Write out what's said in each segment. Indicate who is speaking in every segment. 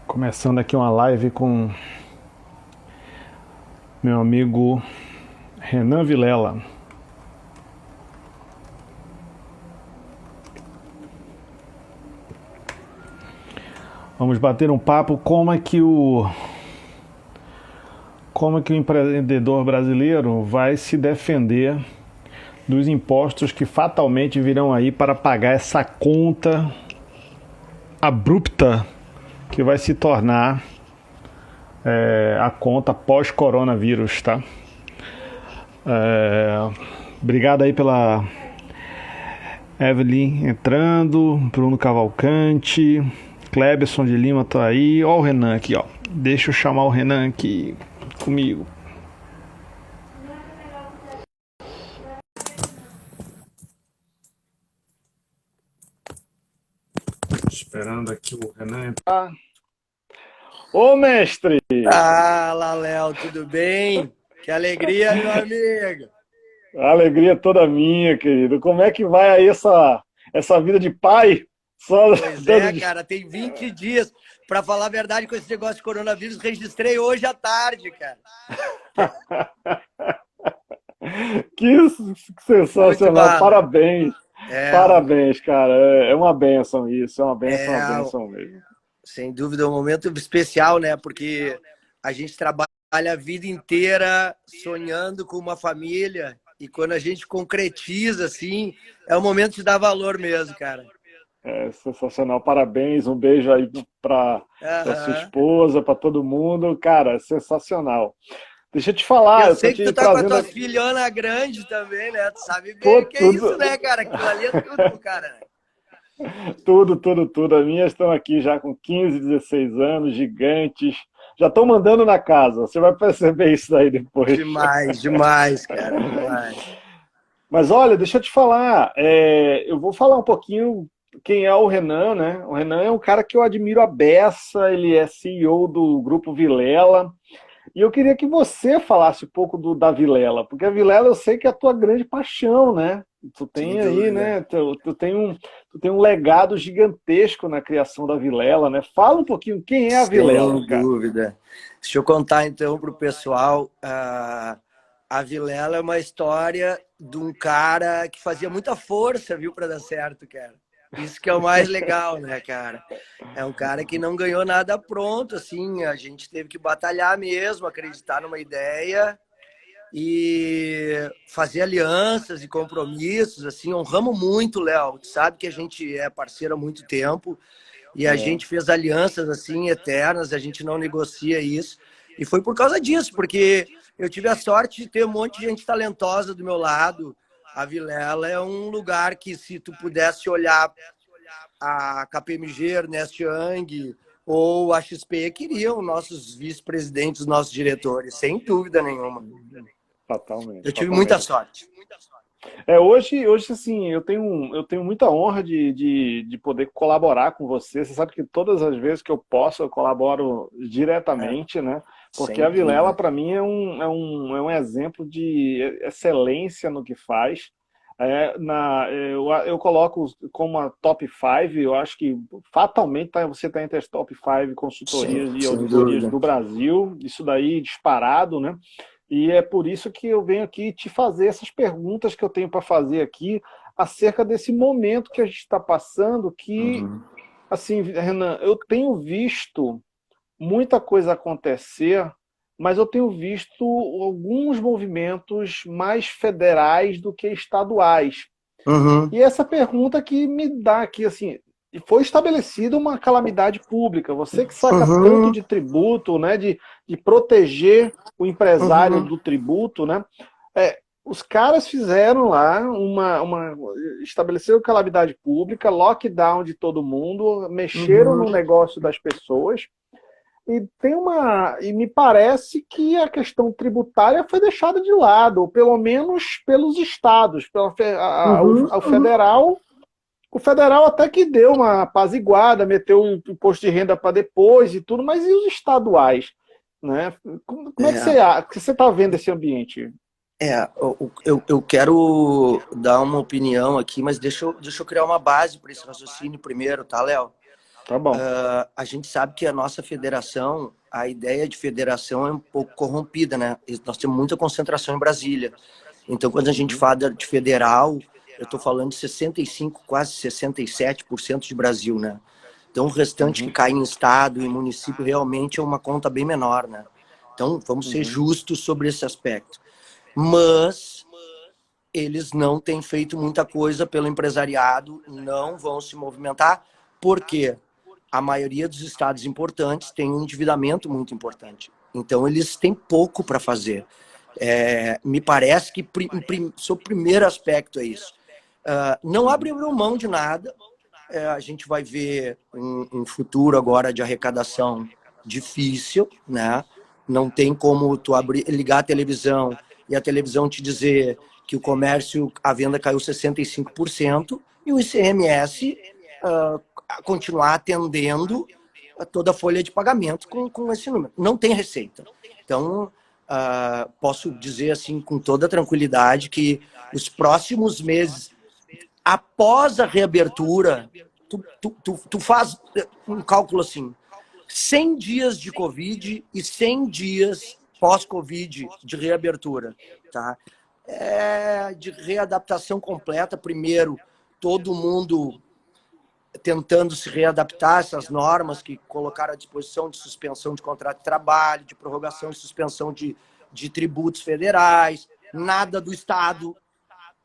Speaker 1: Começando aqui uma live com meu amigo Renan Vilela. Vamos bater um papo como é que o empreendedor brasileiro vai se defender dos impostos que fatalmente virão aí para pagar essa conta abrupta que vai se tornar a conta pós-coronavírus, tá? Obrigado aí pela Evelyn entrando, Bruno Cavalcante, Cleberson de Lima tá aí. Ó o Renan aqui, ó. Deixa eu chamar o Renan aqui comigo. Esperando aqui o Renan entrar. Ô, mestre!
Speaker 2: Fala, Léo, tudo bem? Que alegria, meu amigo.
Speaker 1: A alegria toda minha, querido. Como é que vai aí essa vida de pai? Só
Speaker 2: Pois
Speaker 1: dando
Speaker 2: é,
Speaker 1: de...
Speaker 2: cara, tem 20 dias. Para falar a verdade, com esse negócio de coronavírus, registrei hoje à tarde, cara.
Speaker 1: Que
Speaker 2: Muito
Speaker 1: sensacional.
Speaker 2: bala.
Speaker 1: Parabéns.
Speaker 2: É,
Speaker 1: Parabéns, cara. É uma benção isso. É uma
Speaker 2: é,
Speaker 1: benção mesmo.
Speaker 2: sem dúvida, um momento especial, né? Porque a gente trabalha a vida inteira sonhando com uma família e quando a gente concretiza, assim, é o momento de dar valor mesmo, cara.
Speaker 1: É sensacional. Parabéns. Um beijo aí para sua
Speaker 2: Aham.
Speaker 1: esposa, para todo mundo. Cara, é sensacional. Deixa eu te
Speaker 2: E
Speaker 1: falar,
Speaker 2: eu
Speaker 1: eu tô
Speaker 2: sei que
Speaker 1: te
Speaker 2: tu tá com as
Speaker 1: trazendo
Speaker 2: tuas
Speaker 1: aqui.
Speaker 2: filhonas grandes também, né? Tu sabe bem
Speaker 1: Pô,
Speaker 2: o que é isso,
Speaker 1: tudo,
Speaker 2: né, cara? Aquilo ali é tudo pro cara, né?
Speaker 1: tudo. As minhas estão aqui já com 15, 16 anos, gigantes. Já estão mandando na casa. Você vai perceber isso daí depois.
Speaker 2: Demais, demais, cara, demais.
Speaker 1: Mas olha, deixa eu te falar. Eu vou falar um pouquinho quem é o Renan, né? O Renan é um cara que eu admiro a beça. Ele é CEO do Grupo Vilela. E eu queria que você falasse um pouco da Vilela, porque a Vilela eu sei que é a tua grande paixão, né? Tu
Speaker 2: Sem
Speaker 1: tem aí,
Speaker 2: dúvida.
Speaker 1: né? Tu tem um legado gigantesco na criação da Vilela, né? Fala um pouquinho quem é a Vilela,
Speaker 2: Sem
Speaker 1: cara.
Speaker 2: dúvida. Deixa eu contar então pro pessoal. A Vilela é uma história de um cara que fazia muita força, viu, para dar certo, cara. Isso que é o mais legal, né, cara? É um cara que não ganhou nada pronto, assim. A gente teve que batalhar mesmo, acreditar numa ideia e fazer alianças e compromissos, assim, honramos muito, Léo. Tu sabe que a gente é parceiro há muito tempo e a
Speaker 1: É,
Speaker 2: gente fez alianças assim eternas, a gente não negocia isso. E foi por causa disso, porque eu tive a sorte de ter um monte de gente talentosa do meu lado. A Vilela é um lugar que, se tu pudesse olhar a KPMG, Ernest Young ou a XP, queriam nossos vice-presidentes, nossos diretores, sem dúvida nenhuma.
Speaker 1: fatalmente,
Speaker 2: Eu tive muita
Speaker 1: fatalmente.
Speaker 2: sorte.
Speaker 1: Hoje assim, eu tenho muita honra de poder colaborar com você. Você sabe que todas as vezes que eu posso, eu colaboro
Speaker 2: É,
Speaker 1: diretamente, né? Porque
Speaker 2: sem
Speaker 1: a Vilela,
Speaker 2: dúvida.
Speaker 1: para mim, é um exemplo de excelência no que faz. Eu coloco como a top 5, eu acho que fatalmente você está entre as top 5 consultorias e
Speaker 2: Sem
Speaker 1: auditorias
Speaker 2: dúvida.
Speaker 1: do Brasil, isso daí disparado, né? E é por isso que eu venho aqui te fazer essas perguntas que eu tenho para fazer aqui acerca desse momento que a gente está passando, que,
Speaker 2: Uhum.
Speaker 1: assim, Renan, eu tenho visto muita coisa acontecer, mas eu tenho visto alguns movimentos mais federais do que estaduais.
Speaker 2: Uhum.
Speaker 1: E essa pergunta que me dá aqui, assim, foi estabelecida uma calamidade pública. Você que saca tanto
Speaker 2: Uhum.
Speaker 1: de tributo, né, de proteger o empresário
Speaker 2: Uhum.
Speaker 1: do tributo, né? Os caras fizeram lá estabeleceram calamidade pública, lockdown de todo mundo, mexeram no
Speaker 2: Uhum.
Speaker 1: negócio das pessoas. E me parece que a questão tributária foi deixada de lado, ou pelo menos pelos estados,
Speaker 2: Uhum.
Speaker 1: o federal. O federal até que deu uma apaziguada, meteu o imposto de renda para depois e tudo, mas e os estaduais? Né? Como é que
Speaker 2: É,
Speaker 1: você está vendo esse ambiente?
Speaker 2: eu quero dar uma opinião aqui, mas deixa eu criar uma base para esse raciocínio primeiro, tá, Léo?
Speaker 1: Tá bom.
Speaker 2: A gente sabe que a nossa federação, a ideia de federação é um pouco corrompida, né? Nós temos muita concentração em Brasília. Então, quando a gente fala de federal, eu estou falando de 65, quase 67% de Brasil, né? Então, o restante que cai em estado e município realmente é uma conta bem menor, né? Então, vamos ser justos sobre esse aspecto. Mas eles não têm feito muita coisa pelo empresariado, não vão se movimentar, porque a maioria dos estados importantes tem um endividamento muito importante. Então, eles têm pouco para fazer. Me parece que, sobre o primeiro aspecto, é isso. Não abriram mão de nada. A gente vai ver um futuro agora de arrecadação difícil, né? Não tem como tu ligar a televisão e a televisão te dizer que o comércio, a venda caiu 65% e o ICMS continuar atendendo a toda a folha de pagamento com esse número. Não tem receita. Então, posso dizer assim com toda tranquilidade que os próximos meses, após a reabertura, tu faz um cálculo assim, 100 dias de Covid e 100 dias pós-Covid de reabertura, tá? De readaptação completa, primeiro, todo mundo tentando se readaptar a essas normas que colocaram à disposição de suspensão de contrato de trabalho, de prorrogação e suspensão de tributos federais, nada do Estado,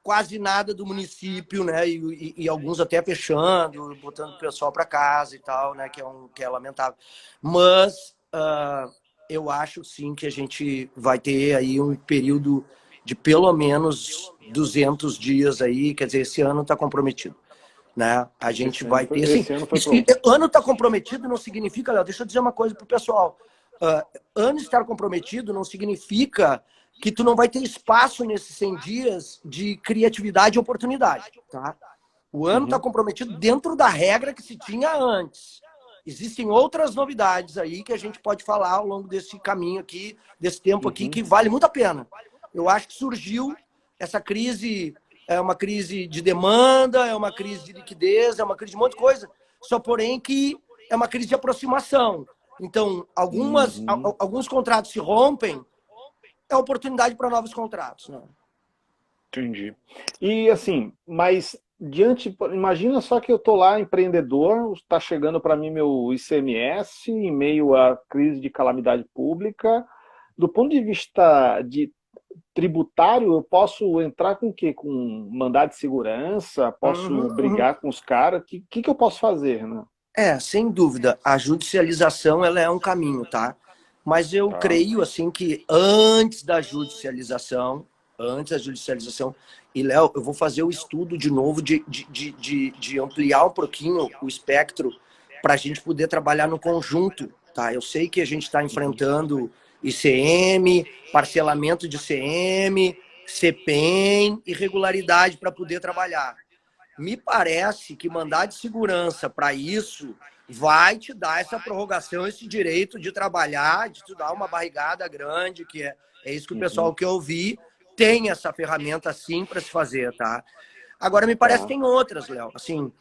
Speaker 2: quase nada do município, né? E alguns até fechando, botando o pessoal para casa e tal, né? Que é lamentável. Mas eu acho sim que a gente vai ter aí um período de pelo menos 200 dias aí, quer dizer, esse ano está comprometido, né? A gente vai ter, assim, ano está comprometido não significa, Léo, deixa eu dizer uma coisa pro pessoal, ano estar comprometido não significa que tu não vai ter espaço nesses 100 dias de criatividade e oportunidade, tá? O ano está comprometido dentro da regra que se tinha antes. Existem outras novidades aí que a gente pode falar ao longo desse caminho aqui, desse tempo aqui, que vale muito a pena. Eu acho que surgiu essa crise, é uma crise de demanda, é uma crise de liquidez, é uma crise de um monte de coisa, só porém que é uma crise de aproximação. Então, alguns contratos se rompem, é oportunidade para novos contratos, né?
Speaker 1: Entendi. E assim, mas imagina só que eu tô lá, empreendedor, está chegando para mim meu ICMS em meio à crise de calamidade pública. Do ponto de vista de tributário, eu posso entrar com o quê? Com mandado de segurança? Posso brigar com os caras? O que eu posso fazer, né?
Speaker 2: Sem dúvida. A judicialização, ela é um caminho, tá? Mas eu creio, assim, que antes da judicialização, e, Léo, eu vou fazer o estudo de novo de ampliar um pouquinho o espectro para a gente poder trabalhar no conjunto, tá? Eu sei que a gente está enfrentando ICM, parcelamento de ICM, CPEM, irregularidade para poder trabalhar. Me parece que mandar de segurança para isso vai te dar essa prorrogação, esse direito de trabalhar, de te dar uma barrigada grande, que é isso que o pessoal que eu ouvi tem essa ferramenta sim para se fazer, tá? Agora, me parece que tem outras, Léo. Assim,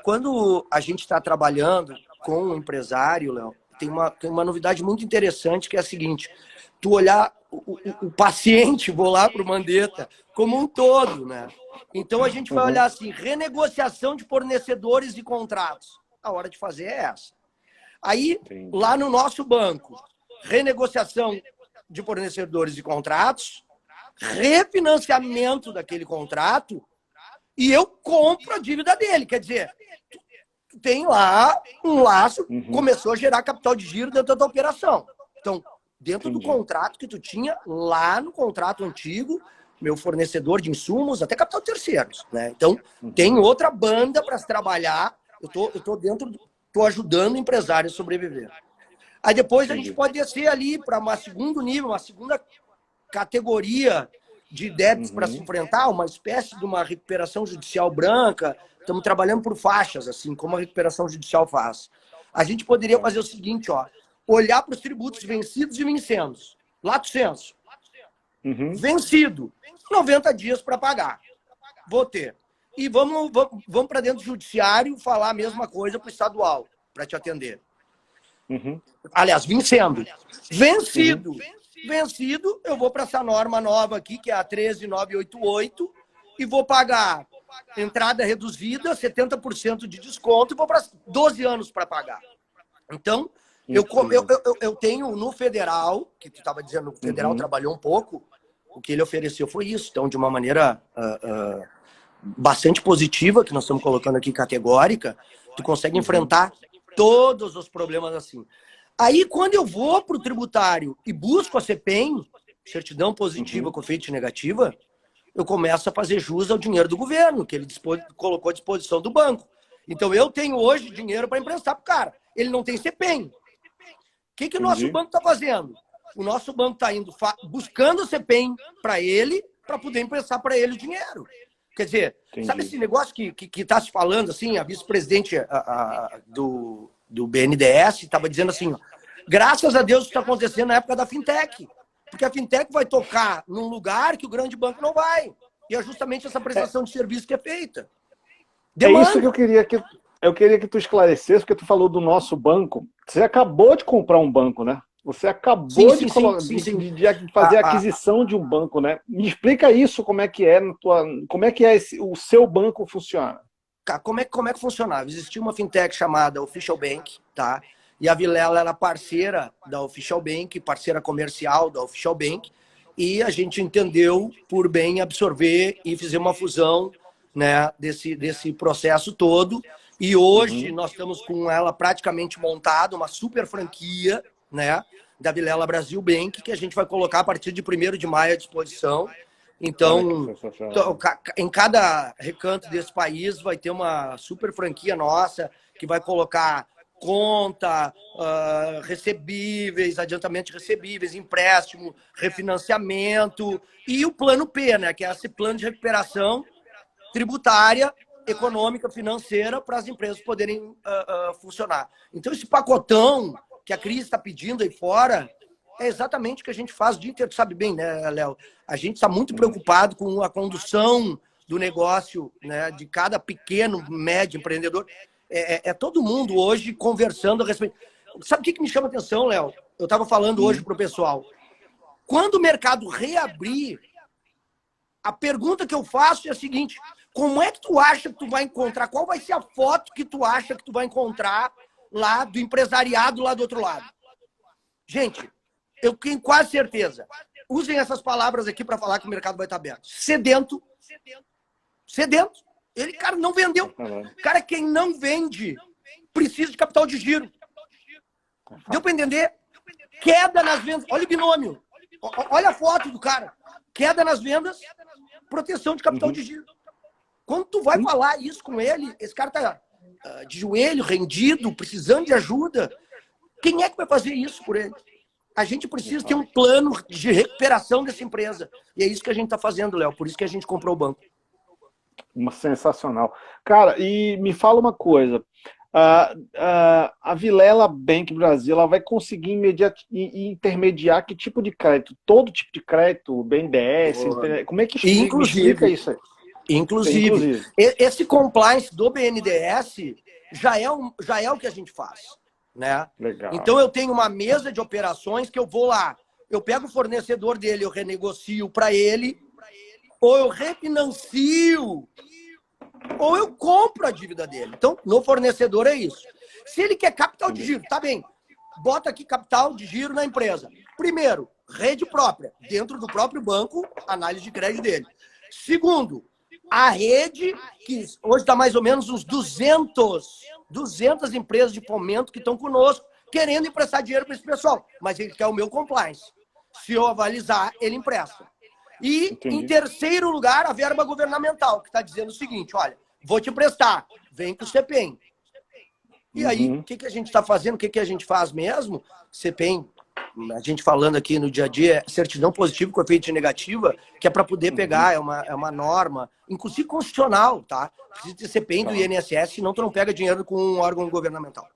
Speaker 2: quando a gente está trabalhando com um empresário, Léo, tem uma novidade muito interessante, que é a seguinte: tu olhar o paciente, vou lá para o Mandetta, como um todo, né? Então a gente vai olhar assim, renegociação de fornecedores e contratos. A hora de fazer é essa. Aí, lá no nosso banco, renegociação de fornecedores e contratos, refinanciamento daquele contrato, e eu compro a dívida dele. Quer dizer, tem lá um laço, começou a gerar capital de giro dentro da operação. Então, dentro do contrato que tu tinha, lá no contrato antigo, meu fornecedor de insumos, até capital de terceiros, né? Então, tem outra banda para se trabalhar. Eu tô dentro, tô ajudando o empresário a sobreviver. Aí depois a gente pode descer ali para um segundo nível, uma segunda categoria de débitos para se enfrentar, uma espécie de uma recuperação judicial branca. Estamos trabalhando por faixas, assim, como a recuperação judicial faz. A gente poderia fazer o seguinte, ó, olhar para os tributos vencidos e vincendos. Lato sensu. Vencido, 90 dias para pagar. Vou ter. e vamos para dentro do judiciário falar a mesma coisa para o estadual, para te atender.
Speaker 1: Uhum.
Speaker 2: Aliás, vencendo. Vencido.
Speaker 1: Uhum.
Speaker 2: Vencido, eu vou para essa norma nova aqui, que é a 13988, e vou pagar entrada reduzida, 70% de desconto, e vou para 12 anos para pagar. Então, eu tenho no federal, que tu estava dizendo, o federal trabalhou um pouco, o que ele ofereceu foi isso. Então, de uma maneira bastante positiva, que nós estamos colocando aqui, categórica, tu consegue enfrentar todos os problemas assim. Aí, quando eu vou para o tributário e busco a CPEM, certidão positiva com efeito negativa, eu começo a fazer jus ao dinheiro do governo, que ele colocou à disposição do banco. Então, eu tenho hoje dinheiro para emprestar para o cara. Ele não tem CPEM. O que o nosso banco está fazendo? O nosso banco está indo buscando a CPEM para ele, para poder emprestar para ele o dinheiro. Quer dizer, sabe esse negócio que está se falando, assim, a vice-presidente do BNDES estava dizendo assim, ó, graças a Deus isso está acontecendo na época da fintech, porque a fintech vai tocar num lugar que o grande banco não vai. E é justamente essa prestação de serviço que é feita.
Speaker 1: Demanda. É isso que eu queria que tu esclarecesse, porque tu falou do nosso banco. Você acabou de comprar um banco, né? Você acabou de fazer a aquisição de um banco, né? Me explica isso, como é que é o seu banco funciona.
Speaker 2: Como é que funcionava? Existia uma fintech chamada Official Bank, tá? E a Vilela era parceira da Official Bank, parceira comercial da Official Bank, e a gente entendeu por bem absorver e fazer uma fusão, né, desse processo todo. E hoje nós estamos com ela praticamente montada, uma super franquia, né, da Vilela Brasil Bank, que a gente vai colocar a partir de 1º de maio à disposição. Então, em cada recanto desse país vai ter uma super franquia nossa, que vai colocar conta, recebíveis, adiantamento de recebíveis, empréstimo, refinanciamento e o plano P, né, que é esse plano de recuperação tributária, econômica, financeira, para as empresas poderem funcionar. Então, esse pacotão que a crise está pedindo aí fora é exatamente o que a gente faz o dia inteiro. Tu sabe bem, né, Léo? A gente está muito preocupado com a condução do negócio, né, de cada pequeno, médio empreendedor. É todo mundo hoje conversando a respeito. Sabe o que me chama a atenção, Léo? Eu estava falando hoje para o pessoal. Quando o mercado reabrir, a pergunta que eu faço é a seguinte: como é que tu acha que tu vai encontrar? Qual vai ser a foto que tu acha que tu vai encontrar lá do empresariado lá do outro lado? Gente, eu tenho quase certeza. Usem essas palavras aqui para falar que o mercado vai estar aberto. Sedento. Sedento. Ele, cara, não vendeu. Cara, quem não vende precisa de capital de giro. Deu para entender? Queda nas vendas. Olha o binômio. Olha a foto do cara. Queda nas vendas, proteção de capital de giro. Quando tu vai falar isso com ele, esse cara tá de joelho, rendido, precisando de ajuda. Quem é que vai fazer isso por ele? A gente precisa ter um plano de recuperação dessa empresa. E é isso que a gente está fazendo, Léo. Por isso que a gente comprou o banco.
Speaker 1: Sensacional. Cara, e me fala uma coisa. A Vilela Bank Brasil, ela vai conseguir intermediar que tipo de crédito? Todo tipo de crédito? BNDES? Como é que explica isso aí?
Speaker 2: Inclusive, esse compliance do BNDES já é o que a gente faz, né?
Speaker 1: Legal.
Speaker 2: Então eu tenho uma mesa de operações que eu vou lá, eu pego o fornecedor dele, eu renegocio para ele, ou eu refinancio, ou eu compro a dívida dele. Então, no fornecedor é isso. Se ele quer capital de giro, tá bem, bota aqui capital de giro na empresa. Primeiro, rede própria, dentro do próprio banco, análise de crédito dele. Segundo, a rede, que hoje está mais ou menos uns 200 empresas de fomento que estão conosco, querendo emprestar dinheiro para esse pessoal. Mas ele quer o meu compliance. Se eu avalizar, ele empresta. E, Entendi. Em terceiro lugar, a verba governamental, que está dizendo o seguinte: olha, vou te emprestar, vem com o CPEM. E aí, o que a gente está fazendo? O que a gente faz mesmo? CPEM, a gente falando aqui no dia a dia, é certidão positiva com efeito negativa, que é para poder pegar, é uma norma, inclusive constitucional, tá? Precisa ter CPEM do INSS, senão tu não pega dinheiro com um órgão governamental.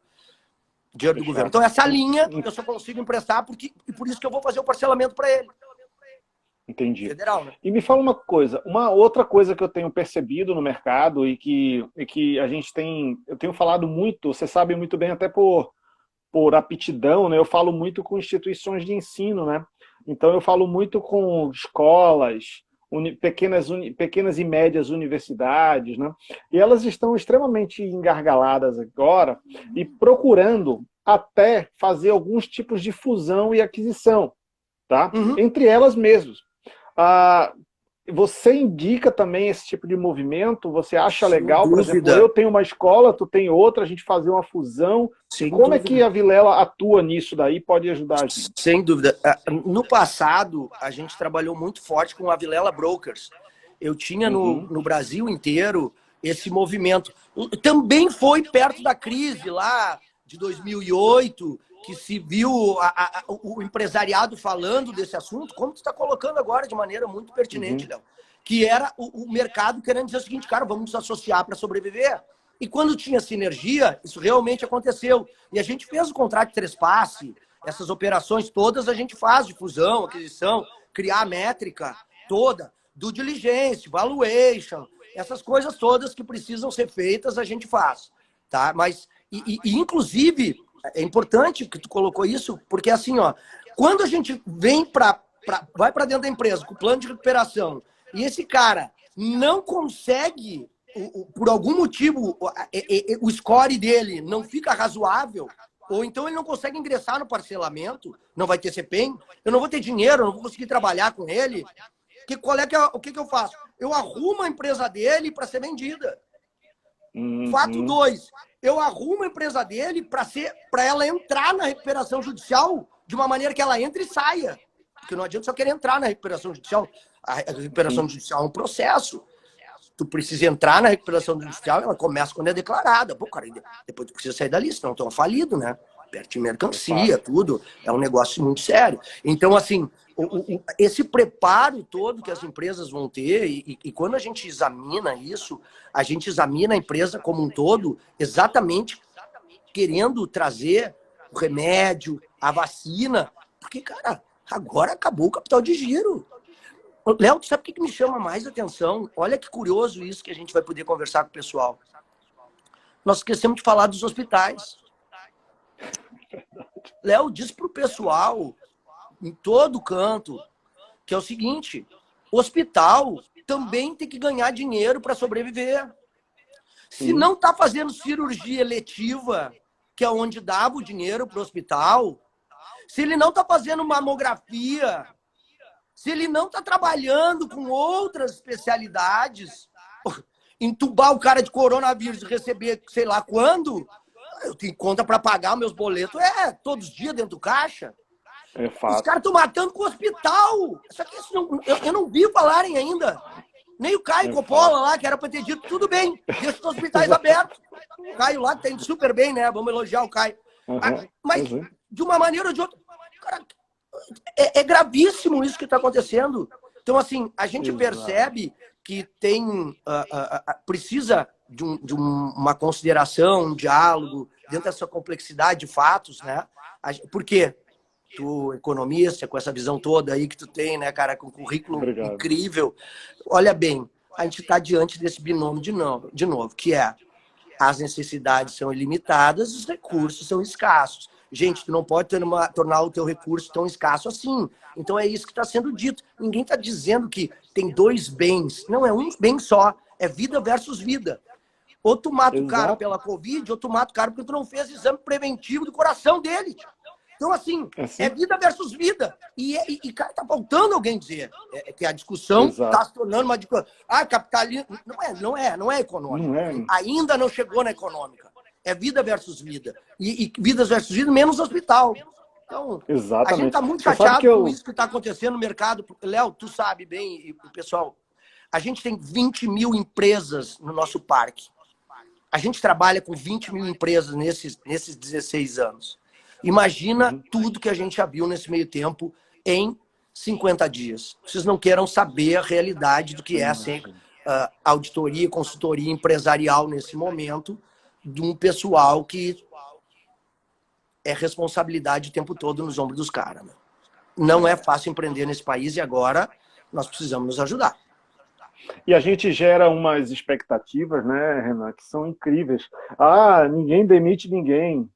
Speaker 2: Dinheiro do governo. Então, essa linha eu só consigo emprestar e por isso que eu vou fazer o parcelamento para ele.
Speaker 1: Entendi.
Speaker 2: Federal, né?
Speaker 1: E me fala uma coisa, uma outra coisa que eu tenho percebido no mercado e que a gente tem, eu tenho falado muito, você sabe muito bem, até por aptidão, né? Eu falo muito com instituições de ensino, né? Então eu falo muito com escolas, pequenas e médias universidades, né? E elas estão extremamente engargaladas agora e procurando até fazer alguns tipos de fusão e aquisição, tá?
Speaker 2: Uhum.
Speaker 1: Entre elas mesmas. Ah, você indica também esse tipo de movimento? Você acha
Speaker 2: Sem
Speaker 1: legal, por exemplo, eu
Speaker 2: dúvida,
Speaker 1: tenho uma escola, tu tem outra, a gente fazer uma fusão.
Speaker 2: sem
Speaker 1: Como é que
Speaker 2: dúvida.
Speaker 1: a Vilela atua nisso daí? Pode ajudar a gente?
Speaker 2: Sem dúvida. No passado, a gente trabalhou muito forte com a Vilela Brokers. Eu tinha
Speaker 1: Uhum,
Speaker 2: no Brasil inteiro esse movimento. Também foi perto da crise lá de 2008, que se viu o empresariado falando desse assunto, como tu está colocando agora de maneira muito pertinente,
Speaker 1: uhum,
Speaker 2: Léo, que era o mercado querendo dizer o seguinte, cara, vamos nos associar para sobreviver. E quando tinha sinergia, isso realmente aconteceu. E a gente fez o contrato de trespasse, essas operações todas a gente faz de fusão, aquisição, criar a métrica toda, due diligence, valuation, essas coisas todas que precisam ser feitas a gente faz, tá? Mas, inclusive, é importante que tu colocou isso, porque assim, ó, quando a gente vai para dentro da empresa com o plano de recuperação e esse cara não consegue, por algum motivo, o score dele não fica razoável, ou então ele não consegue ingressar no parcelamento, não vai ter CPEM, eu não vou ter dinheiro, eu não vou conseguir trabalhar com ele. O que eu faço? Eu arrumo a empresa dele para ser vendida. Fato
Speaker 1: uhum.
Speaker 2: 2, eu arrumo a empresa dele para ela entrar na recuperação judicial de uma maneira que ela entre e saia. Porque não adianta só querer entrar na recuperação judicial. A recuperação
Speaker 1: Sim,
Speaker 2: judicial é um processo. Tu precisa entrar na recuperação judicial, ela começa quando é declarada. Pô, cara, depois tu precisa sair dali, senão tu é um falido, né? Perde
Speaker 1: é
Speaker 2: mercancia,
Speaker 1: fato.
Speaker 2: tudo. É um negócio muito sério. Então, assim, esse preparo todo que as empresas vão ter, e quando a gente examina isso, a gente examina a empresa como um todo, exatamente querendo trazer o remédio, a vacina, porque, cara, agora acabou o capital de giro. Léo, tu sabe o que me chama mais atenção? Olha que curioso isso que a gente vai poder conversar com o pessoal. Nós esquecemos de falar dos hospitais. Léo, diz para o pessoal, em todo canto, que é o seguinte, hospital também tem que ganhar dinheiro para sobreviver. Se
Speaker 1: Sim,
Speaker 2: não está fazendo cirurgia eletiva, que é onde dava o dinheiro para o hospital, se ele não está fazendo mamografia, se ele não está trabalhando com outras especialidades, entubar o cara de coronavírus e receber sei lá quando, eu tenho conta para pagar meus boletos, todos os dias dentro do caixa.
Speaker 1: é
Speaker 2: Os
Speaker 1: fato.
Speaker 2: caras estão matando com o hospital. Só que isso não, eu não vi falarem ainda. Nem o Caio
Speaker 1: É
Speaker 2: Coppola
Speaker 1: fato.
Speaker 2: lá, que era para ter dito, tudo bem, deixa os hospitais abertos. O Caio lá tem super bem, né? Vamos elogiar o Caio.
Speaker 1: Uhum,
Speaker 2: Mas,
Speaker 1: uhum.
Speaker 2: de uma maneira ou de outra, cara, é gravíssimo isso que está acontecendo. Então, assim, a gente
Speaker 1: Exato.
Speaker 2: percebe que precisa de uma consideração, um diálogo, dentro dessa complexidade de fatos, né? Por quê? Tu, economista, com essa visão toda aí que tu tem, né, cara, com um currículo
Speaker 1: Obrigado.
Speaker 2: incrível. Olha bem, a gente está diante desse binômio de novo, que é as necessidades são ilimitadas, os recursos são escassos. Gente, tu não pode tornar o teu recurso tão escasso assim. Então é isso que está sendo dito. Ninguém está dizendo que tem dois bens. Não, é um bem só. É vida versus vida. Ou tu mata o cara
Speaker 1: Exato.
Speaker 2: pela Covid, ou tu mata o cara porque tu não fez exame preventivo do coração dele. Então, assim, é
Speaker 1: Assim?
Speaker 2: vida versus vida. Cara, tá faltando alguém dizer que a discussão está
Speaker 1: Exato.
Speaker 2: se tornando uma discussão. Ah, capitalismo. Não é econômica.
Speaker 1: Não é?
Speaker 2: Ainda não chegou na econômica. É vida versus vida. E vidas versus vida, menos hospital. Então, a gente
Speaker 1: Exatamente.
Speaker 2: está muito
Speaker 1: Você sabe que
Speaker 2: chateado com
Speaker 1: eu.
Speaker 2: isso que está acontecendo no mercado. Léo, tu sabe bem, e o pessoal, a gente tem 20 mil empresas no nosso parque. A gente trabalha com 20 mil empresas nesses 16 anos. Imagina
Speaker 1: Uhum.
Speaker 2: tudo que a gente já viu nesse meio tempo em 50 dias. Vocês não queiram saber a realidade do que
Speaker 1: Eu
Speaker 2: é ser
Speaker 1: imagino.
Speaker 2: auditoria, consultoria empresarial nesse momento de um pessoal que é responsabilidade o tempo todo nos ombros dos caras. Né? Não é fácil empreender nesse país e agora nós precisamos nos ajudar.
Speaker 1: E a gente gera umas expectativas, né, Renan, que são incríveis. Ah, ninguém demite ninguém.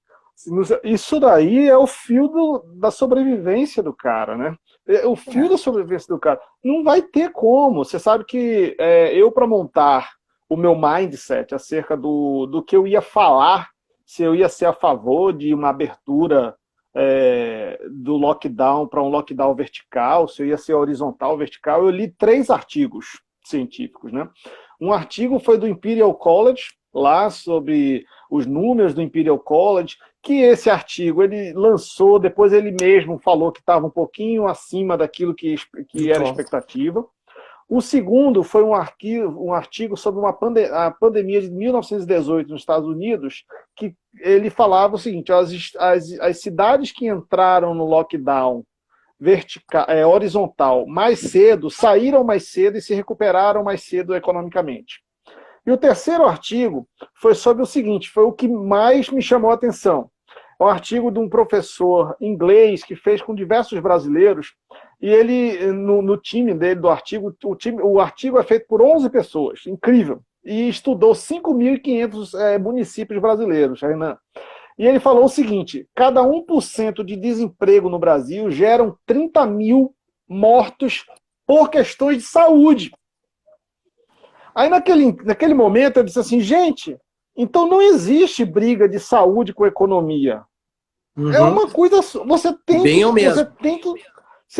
Speaker 1: Isso daí é o fio da sobrevivência do cara, né? É o fio da sobrevivência do cara. Não vai ter como. Você sabe que eu, para montar o meu mindset acerca do que eu ia falar, se eu ia ser a favor de uma abertura do lockdown para um lockdown vertical, se eu ia ser horizontal ou vertical, eu li 3 artigos científicos, né? Um artigo foi do Imperial College, lá sobre os números do Imperial College, que esse artigo ele lançou, depois ele mesmo falou que estava um pouquinho acima daquilo que era expectativa. O segundo foi um artigo sobre a pandemia de 1918 nos Estados Unidos, que ele falava o seguinte: as cidades que entraram no lockdown horizontal mais cedo, saíram mais cedo e se recuperaram mais cedo economicamente. E o terceiro artigo foi sobre o seguinte, foi o que mais me chamou a atenção. É um artigo de um professor inglês que fez com diversos brasileiros, e ele, no time dele, do artigo, o artigo é feito por 11 pessoas, incrível, e estudou 5.500 municípios brasileiros, Renan. E ele falou o seguinte: cada 1% de desemprego no Brasil geram 30 mil mortos por questões de saúde. Aí naquele momento eu disse assim, gente, então não existe briga de saúde com economia. É uma coisa, você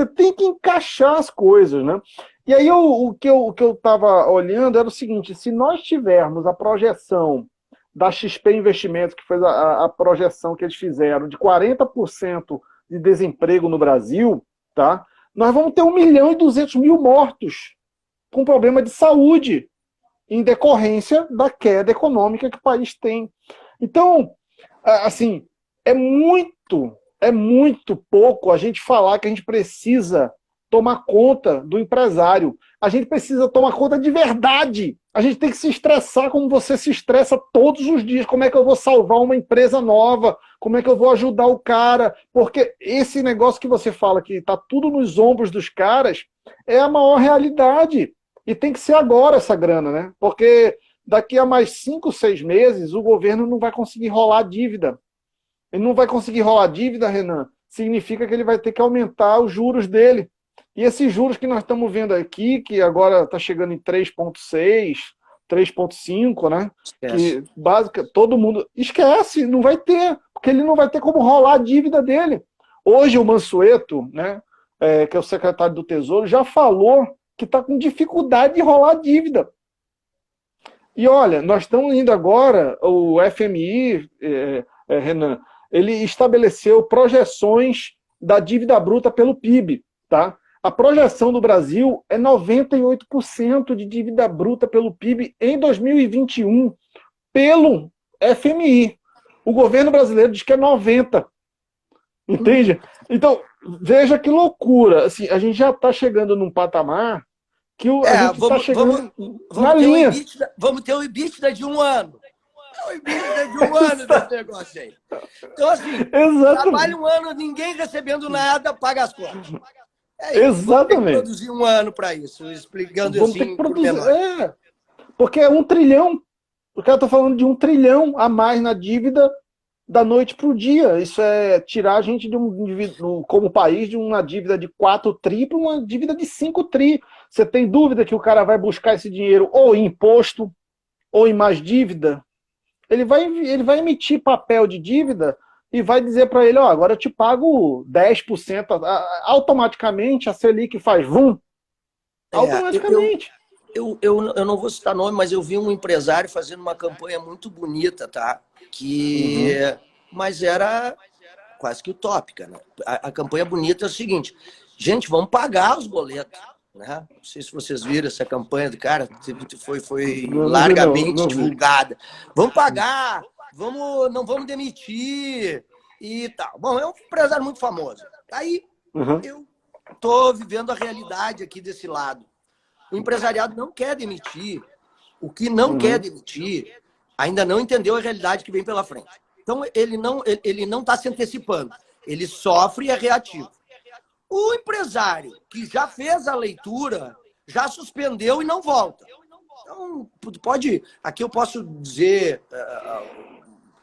Speaker 1: tem que encaixar as coisas, né? E aí o que eu estava olhando era o seguinte: se nós tivermos a projeção da XP Investimentos, que foi a projeção que eles fizeram, de 40% de desemprego no Brasil, tá? Nós vamos ter 1.200.000 mortos com problema de saúde, em decorrência da queda econômica que o país tem. Então, assim, é muito pouco a gente falar que a gente precisa tomar conta do empresário. A gente precisa tomar conta de verdade. A gente tem que se estressar como você se estressa todos os dias. Como é que eu vou salvar uma empresa nova? Como é que eu vou ajudar o cara? Porque esse negócio que você fala que está tudo nos ombros dos caras é a maior realidade. E tem que ser agora essa grana, né? Porque daqui a mais 5, 6 meses o governo não vai conseguir rolar dívida. Ele não vai conseguir rolar dívida, Renan. Significa que ele vai ter que aumentar os juros dele. E esses juros que nós estamos vendo aqui, que agora está chegando em 3,6, 3,5, né?
Speaker 2: Esquece.
Speaker 1: Que todo mundo esquece, não vai ter, porque ele não vai ter como rolar a dívida dele. Hoje o Mansueto, né, que é o secretário do Tesouro, já falou que está com dificuldade de rolar a dívida. E olha, nós estamos indo agora, o FMI, Renan, ele estabeleceu projeções da dívida bruta pelo PIB, tá? A projeção do Brasil é 98% de dívida bruta pelo PIB em 2021, pelo FMI. O governo brasileiro diz que é 90%. Entende? Então, veja que loucura. Assim, a gente já está chegando num patamar que a gente está chegando na linha.
Speaker 2: Vamos ter um EBITDA de 1 ano. É um EBITDA de 1 ano desse negócio aí. Então, assim, trabalha 1 ano, ninguém recebendo nada, paga as contas.
Speaker 1: Exatamente.
Speaker 2: Vamos ter que produzir 1 ano para isso, explicando
Speaker 1: vamos
Speaker 2: assim
Speaker 1: ter que produzir,
Speaker 2: por menor.
Speaker 1: Porque é 1 trilhão. O cara está falando de 1 trilhão a mais na dívida da noite para o dia. Isso é tirar a gente como país de uma dívida de 4 tri para uma dívida de 5 tri. Você tem dúvida que o cara vai buscar esse dinheiro ou em imposto ou em mais dívida? Ele vai emitir papel de dívida e vai dizer para ele, agora eu te pago 10%, automaticamente a Selic faz automaticamente.
Speaker 2: Eu não vou citar nome, mas eu vi um empresário fazendo uma campanha muito bonita, tá? Mas era quase que utópica, né? A campanha bonita é o seguinte: gente, vamos pagar os boletos, né? Não sei se vocês viram essa campanha do cara, foi largamente divulgada. Vamos pagar, não vamos demitir e tal. Bom, é um empresário muito famoso. Aí eu tô vivendo a realidade aqui desse lado. O empresariado não quer demitir. O que não quer demitir ainda não entendeu a realidade que vem pela frente. Então, ele não está se antecipando. Ele sofre e é reativo. O empresário que já fez a leitura, já suspendeu e não volta. Então, pode... Aqui eu posso dizer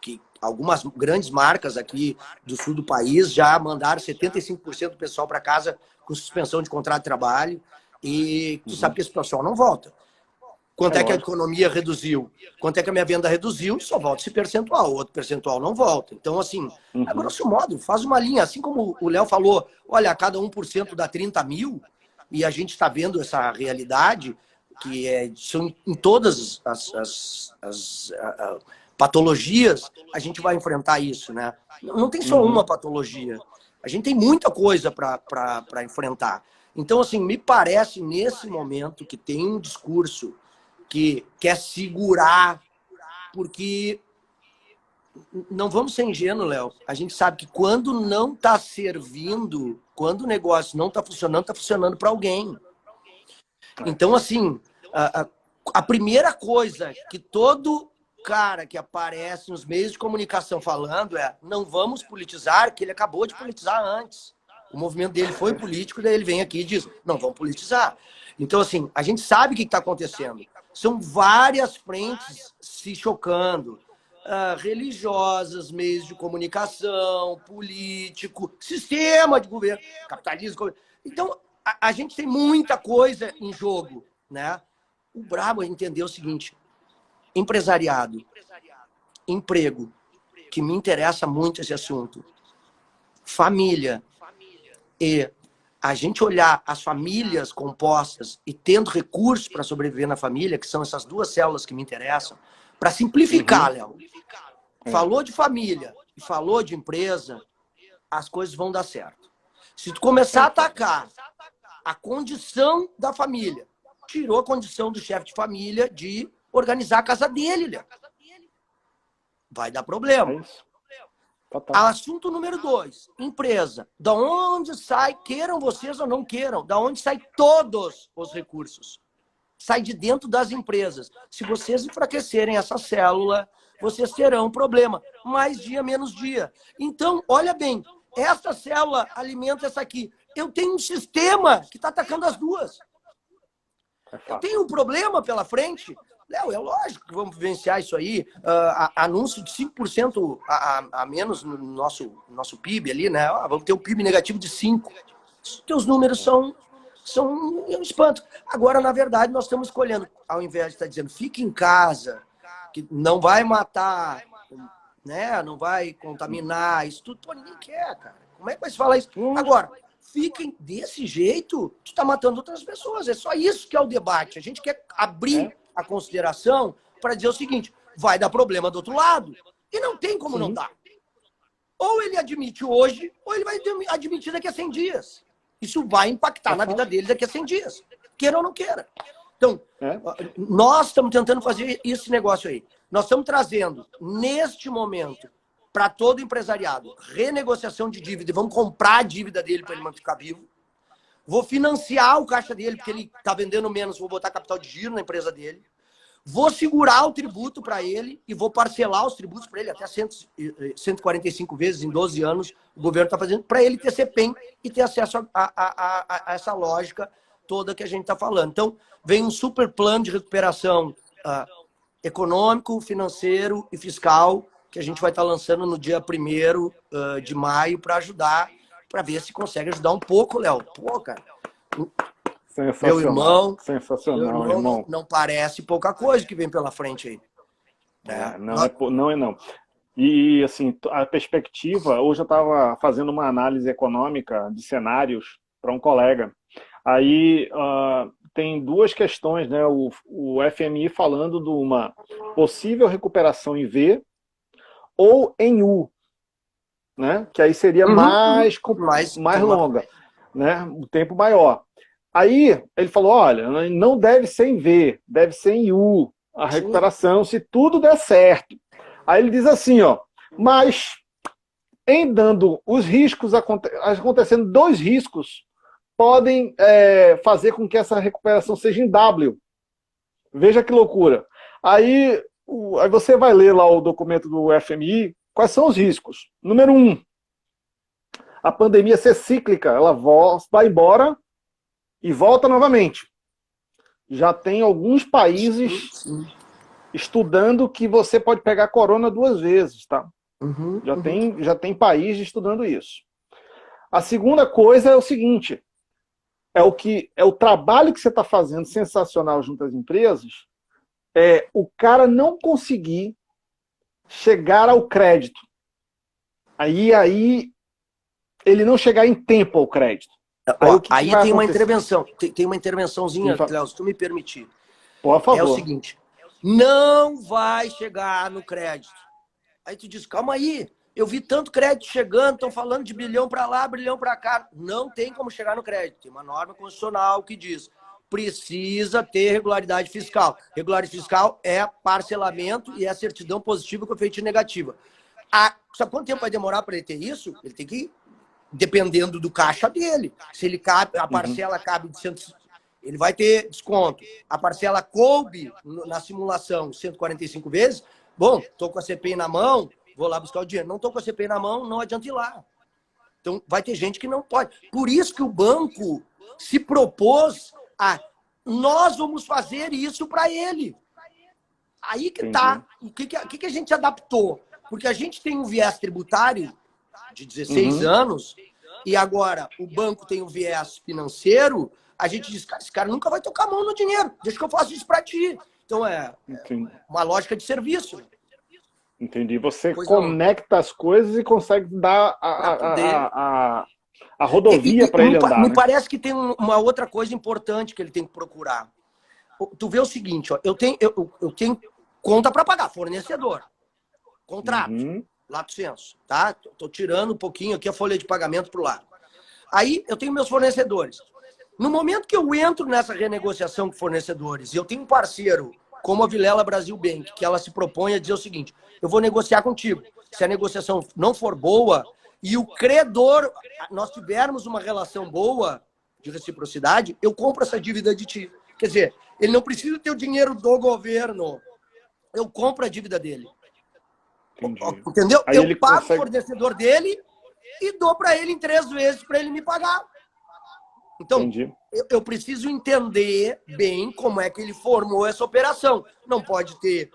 Speaker 2: que algumas grandes marcas aqui do sul do país já mandaram 75% do pessoal para casa com suspensão de contrato de trabalho e tu sabe que esse pessoal não volta. Quanto é que a economia reduziu? Quanto é que a minha venda reduziu? Só volta esse percentual. O outro percentual não volta. Então, assim, a grosso modo, faz uma linha. Assim como o Léo falou, olha, cada 1% dá 30 mil, e a gente está vendo essa realidade, que são em todas as patologias, a gente vai enfrentar isso, né? Não tem só uma patologia. A gente tem muita coisa para enfrentar. Então, assim, me parece, nesse momento, que tem um discurso que quer segurar, porque não vamos ser ingênuos, Léo. A gente sabe que quando não está servindo, quando o negócio não está funcionando para alguém. Então, assim, a primeira coisa que todo cara que aparece nos meios de comunicação falando não vamos politizar, que ele acabou de politizar antes. O movimento dele foi político, daí ele vem aqui e diz, não vamos politizar. Então, assim, a gente sabe o que está acontecendo. São várias frentes se chocando. Religiosas, meios de comunicação, político, sistema de governo, capitalismo. Então, a gente tem muita coisa em jogo, né? O brabo é entender o seguinte, empresariado, emprego, que me interessa muito esse assunto, família, e a gente olhar as famílias compostas e tendo recursos para sobreviver na família, que são essas duas células que me interessam, para simplificar, Léo. Falou de família e falou de empresa, as coisas vão dar certo. Se tu começar a atacar a condição da família, tirou a condição do chefe de família de organizar a casa dele, Léo. Vai dar problema. Assunto número 2, empresa. Da onde sai, queiram vocês ou não queiram, da onde sai todos os recursos? Sai de dentro das empresas. Se vocês enfraquecerem essa célula, vocês terão um problema. Mais dia, menos dia. Então, olha bem, essa célula alimenta essa aqui. Eu tenho um sistema que está atacando as duas. Eu tenho um problema pela frente. Léo, é lógico que vamos vivenciar isso aí. Anúncio de 5% a menos no nosso PIB ali, né? Vamos ter um PIB negativo de 5%. Os teus números são um espanto. Agora, na verdade, nós estamos escolhendo, ao invés de estar dizendo, fique em casa, que não vai matar, né? Não vai contaminar, isso tudo. Pô, ninguém quer, cara. Como é que vai se falar isso? Agora, fiquem desse jeito, tu está matando outras pessoas. É só isso que é o debate. A gente quer abrir a consideração para dizer o seguinte, vai dar problema do outro lado. E não tem como não dar. Ou ele admite hoje, ou ele vai admitir daqui a 100 dias. Isso vai impactar na vida dele daqui a 100 dias. Queira ou não queira. Então, nós estamos tentando fazer esse negócio aí. Nós estamos trazendo, neste momento, para todo o empresariado, renegociação de dívida. Vamos comprar a dívida dele para ele ficar vivo. Vou financiar o caixa dele, porque ele está vendendo menos, vou botar capital de giro na empresa dele. Vou segurar o tributo para ele e vou parcelar os tributos para ele até 145 vezes em 12 anos. O governo está fazendo para ele ter CPEM e ter acesso a essa lógica toda que a gente está falando. Então, vem um super plano de recuperação econômico, financeiro e fiscal que a gente vai estar lançando no dia 1º de maio para ajudar, para ver se consegue ajudar um pouco, Léo. Pô, cara.
Speaker 1: Sensacional.
Speaker 2: Meu irmão,
Speaker 1: sensacional, irmão.
Speaker 2: Não parece pouca coisa que vem pela frente aí.
Speaker 1: Não. E, assim, a perspectiva... Hoje eu estava fazendo uma análise econômica de cenários para um colega. Aí tem duas questões, né? O FMI falando de uma possível recuperação em V ou em U, né? Que aí seria mais longa, né? O tempo maior. Aí ele falou, olha, não deve ser em V, deve ser em U, a recuperação, se tudo der certo. Aí ele diz assim, ó, mas em dando os riscos, acontecendo 2 riscos, podem fazer com que essa recuperação seja em W. Veja que loucura. Aí você vai ler lá o documento do FMI, quais são os riscos? Número 1, a pandemia ser cíclica, ela vai embora e volta novamente. Já tem alguns países estudando que você pode pegar corona 2 vezes, tá? Já tem país estudando isso. A segunda coisa é o seguinte, é o trabalho que você está fazendo sensacional junto às empresas, é o cara não conseguir chegar ao crédito. Aí ele não chegar em tempo ao crédito.
Speaker 2: Aí tem uma intervenção, tem uma intervençãozinha, Cléo, se tu me permitir.
Speaker 1: Por favor.
Speaker 2: É o seguinte, não vai chegar no crédito. Aí tu diz, calma aí, eu vi tanto crédito chegando, estão falando de bilhão para lá, bilhão para cá. Não tem como chegar no crédito. Tem uma norma constitucional que diz, precisa ter regularidade fiscal. Regularidade fiscal é parcelamento e é certidão positiva com efeito negativa. Sabe quanto tempo vai demorar para ele ter isso? Ele tem que, dependendo do caixa dele. Se ele cabe, a parcela cabe de 100, ele vai ter desconto. A parcela coube na simulação 145 vezes. Bom, estou com a CPI na mão, vou lá buscar o dinheiro. Não estou com a CPI na mão, não adianta ir lá. Então, vai ter gente que não pode. Por isso que o banco se propôs a nós vamos fazer isso para ele. Aí que está. O que a gente adaptou? Porque a gente tem um viés tributário de 16 anos e agora o banco tem um viés financeiro, a gente diz, cara, esse cara nunca vai tocar a mão no dinheiro, deixa que eu faço isso para ti. Então é uma lógica de serviço.
Speaker 1: Entendi. Você conecta as coisas e consegue dar a rodovia para ele andar.
Speaker 2: Me parece que tem uma outra coisa importante que ele tem que procurar. Tu vê o seguinte, ó, eu tenho conta para pagar, fornecedor, contrato, lato sensu, tá? Tô tirando um pouquinho aqui a folha de pagamento pro lado. Aí eu tenho meus fornecedores. No momento que eu entro nessa renegociação com fornecedores e eu tenho um parceiro como a Vilela Brasil Bank, que ela se propõe a dizer o seguinte, eu vou negociar contigo. Se a negociação não for boa e o credor, nós tivermos uma relação boa de reciprocidade, eu compro essa dívida de ti. Quer dizer, ele não precisa ter o dinheiro do governo. Eu compro a dívida dele.
Speaker 1: Entendi.
Speaker 2: Entendeu?
Speaker 1: Aí
Speaker 2: eu pago o fornecedor dele e dou para ele em 3 vezes para ele me pagar. Então, eu preciso entender bem como é que ele formou essa operação. Não pode ter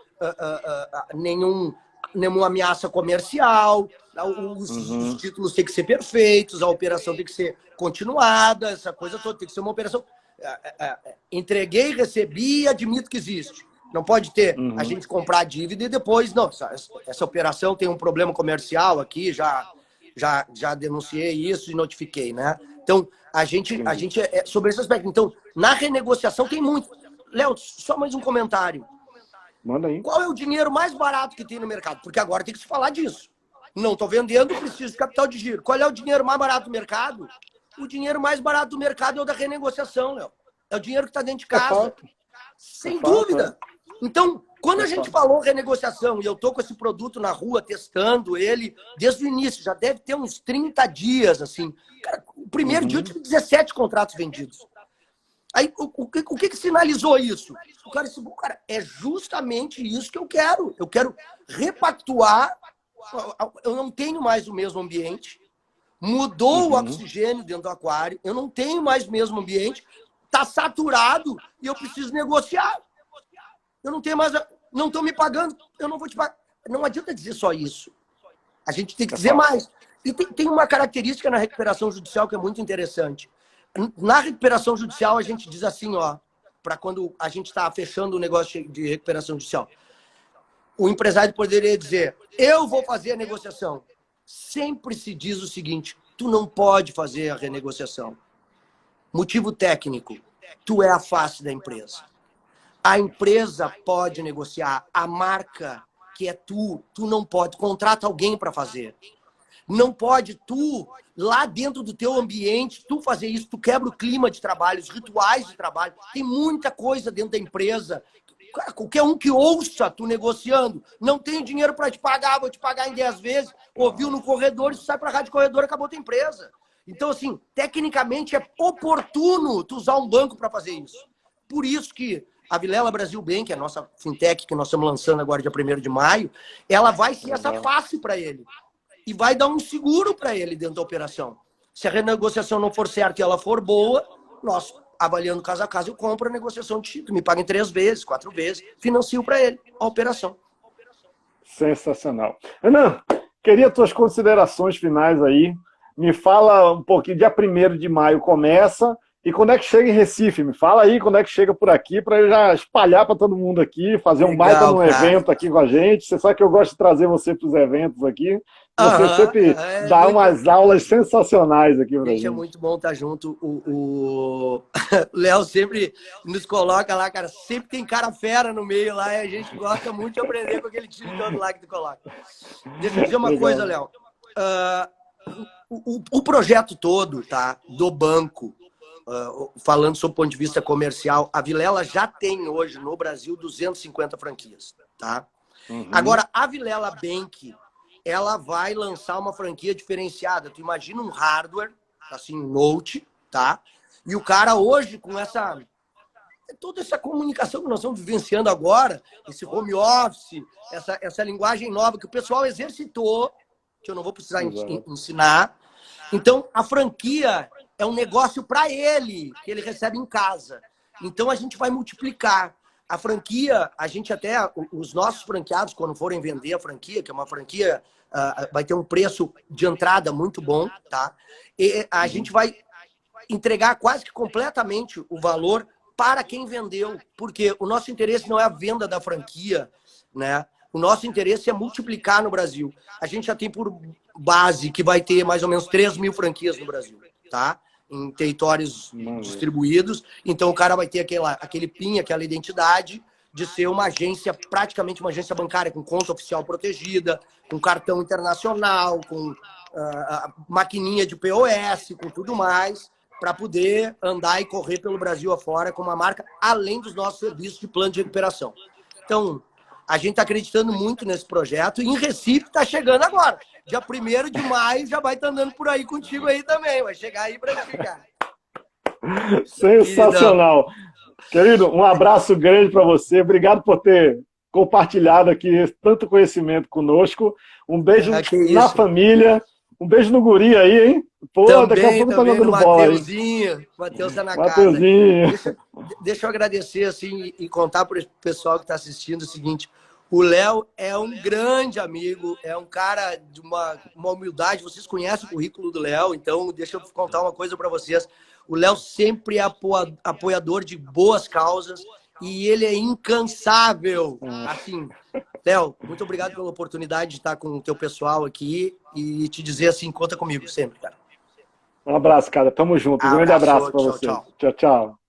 Speaker 2: nenhuma ameaça comercial, os títulos têm que ser perfeitos, a operação tem que ser continuada, essa coisa toda tem que ser uma operação... entreguei, recebi, admito que existe. Não pode ter a gente comprar a dívida e depois, não, essa operação tem um problema comercial aqui, já denunciei isso e notifiquei, né? Então, a gente sobre esse aspecto. Então, na renegociação tem muito. Léo, só mais um comentário.
Speaker 1: Manda aí.
Speaker 2: Qual é o dinheiro mais barato que tem no mercado? Porque agora tem que se falar disso. Não estou vendendo, preciso de capital de giro. Qual é o dinheiro mais barato do mercado? O dinheiro mais barato do mercado é o da renegociação, Léo. É o dinheiro que está dentro de casa. Sem dúvida. Então, quando a gente falou renegociação e eu estou com esse produto na rua, testando ele, desde o início, já deve ter uns 30 dias, assim. Cara, o primeiro dia eu tive 17 contratos vendidos. Aí, o que sinalizou isso? O cara disse, cara, é justamente isso que eu quero. Eu quero repactuar. Eu não tenho mais o mesmo ambiente. Mudou o oxigênio dentro do aquário. Eu não tenho mais o mesmo ambiente. Está saturado e eu preciso negociar. Eu não tenho mais... Não estão me pagando, eu não vou te pagar. Não adianta dizer só isso. A gente tem que dizer mais. E tem uma característica na recuperação judicial que é muito interessante. Na recuperação judicial, a gente diz assim, ó, para quando a gente está fechando o negócio de recuperação judicial. O empresário poderia dizer, eu vou fazer a negociação. Sempre se diz o seguinte, tu não pode fazer a renegociação. Motivo técnico, tu é a face da empresa. A empresa pode negociar, a marca que é tu não pode, contrata alguém para fazer. Não pode tu, lá dentro do teu ambiente, tu fazer isso, tu quebra o clima de trabalho, os rituais de trabalho. Tem muita coisa dentro da empresa. Cara, qualquer um que ouça tu negociando, não tenho dinheiro para te pagar, vou te pagar em 10 vezes, ouviu no corredor, e tu sai para a rádio corredor e acabou a tua empresa. Então, assim, tecnicamente é oportuno tu usar um banco para fazer isso. Por isso que a Vilela Brasil Bank, a nossa fintech que nós estamos lançando agora dia 1º de maio, ela vai ser essa face para ele. e vai dar um seguro para ele dentro da operação. Se a renegociação não for certa e ela for boa, nós, avaliando caso a caso, eu compro a negociação de título, me paguem 3 vezes, 4 vezes, financio para ele a operação.
Speaker 1: Sensacional. Renan, queria tuas considerações finais aí. Me fala um pouquinho, dia 1º de maio começa, e quando é que chega em Recife? Me fala aí quando é que chega por aqui, para eu já espalhar para todo mundo aqui, fazer um baita num evento aqui com a gente. Você sabe que eu gosto de trazer você para os eventos aqui. Você sempre dá umas aulas sensacionais aqui pra gente.
Speaker 2: É muito bom estar junto. O Léo sempre nos coloca lá, cara. Sempre tem cara fera no meio lá e a gente gosta muito de aprender com aquele time todo lá que tu coloca. Deixa eu dizer uma coisa, Léo. O projeto todo, tá? Do banco, falando sob o ponto de vista comercial, a Vilela já tem hoje no Brasil 250 franquias, tá? Agora, a Vilela Bank, ela vai lançar uma franquia diferenciada. Tu imagina um hardware, assim, um note, tá? E o cara hoje, com toda essa comunicação que nós estamos vivenciando agora, esse home office, essa linguagem nova que o pessoal exercitou, que eu não vou precisar ensinar. Então, a franquia é um negócio para ele, que ele recebe em casa. Então, a gente vai multiplicar. A franquia, a gente até, os nossos franqueados, quando forem vender a franquia, que é uma franquia, vai ter um preço de entrada muito bom, tá? E a gente vai entregar quase que completamente o valor para quem vendeu, porque o nosso interesse não é a venda da franquia, né? O nosso interesse é multiplicar no Brasil. A gente já tem por base que vai ter mais ou menos 3.000 franquias no Brasil, tá? Em territórios distribuídos. Então, o cara vai ter aquele PIN, aquela identidade de ser uma agência, praticamente uma agência bancária, com conta oficial protegida, com cartão internacional, com maquininha de POS, com tudo mais, para poder andar e correr pelo Brasil afora com uma marca, além dos nossos serviços de plano de recuperação. Então, a gente está acreditando muito nesse projeto. E em Recife está chegando agora. Dia 1º de maio já vai estar andando por aí contigo aí também. Vai chegar aí para te ficar.
Speaker 1: Sensacional. Querido, um abraço grande para você. Obrigado por ter compartilhado aqui tanto conhecimento conosco. Um beijo na família. Um beijo no guri aí, hein? Pô,
Speaker 2: também,
Speaker 1: daqui a pouco tá mandando bola aí.
Speaker 2: Matheus tá na
Speaker 1: Mateuzinho.
Speaker 2: casa. Deixa eu agradecer assim, e contar para o pessoal que está assistindo o seguinte. O Léo é um grande amigo, é um cara de uma humildade. Vocês conhecem o currículo do Léo, então deixa eu contar uma coisa para vocês. O Léo sempre é apoiador de boas causas e ele é incansável. Assim, Léo, muito obrigado pela oportunidade de estar com o teu pessoal aqui e te dizer assim, conta comigo sempre, cara.
Speaker 1: Um abraço, cara. Tamo junto. Um grande abraço para você. Tchau, tchau.